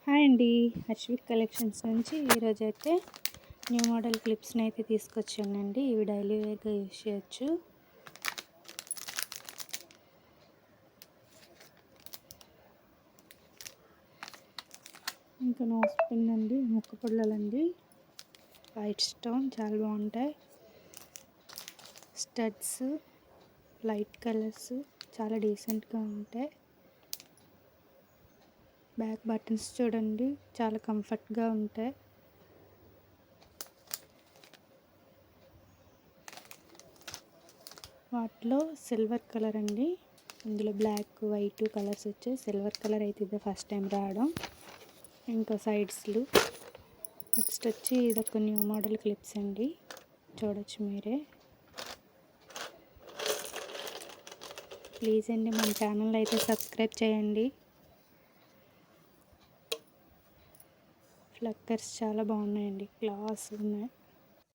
Hi అండి. Harshit collections నుంచి ఈరోజైతే న్యూ మోడల్ క్లిప్స్ని అయితే తీసుకొచ్చానండి. ఇవి డైలీ వేర్గా యూజ్ చేయొచ్చు. ఇంకా నోస్ పిన్ అండి, ముక్కు పుల్లలండి, వైట్ స్టోన్ చాలా బాగుంటాయి. స్టడ్స్ లైట్ కలర్స్ చాలా డీసెంట్గా ఉంటాయి. బ్యాక్ బటన్స్ చూడండి, చాలా కంఫర్ట్గా ఉంటాయి. వాటిలో సిల్వర్ కలర్ అండి, ఇందులో బ్లాక్ వైట్ కలర్స్ వచ్చాయి. సిల్వర్ కలర్ అయితే ఇది ఫస్ట్ టైం రావడం. ఇంకా సైడ్స్లు నెక్స్ట్ వచ్చి ఇదొక న్యూ మోడల్ క్లిప్స్ అండి, చూడొచ్చు మీరే. ప్లీజ్ అండి మన ఛానల్ అయితే సబ్స్క్రైబ్ చేయండి. ఫ్లక్కర్స్ చాలా బాగున్నాయండి, క్లాస్ ఉన్నాయి.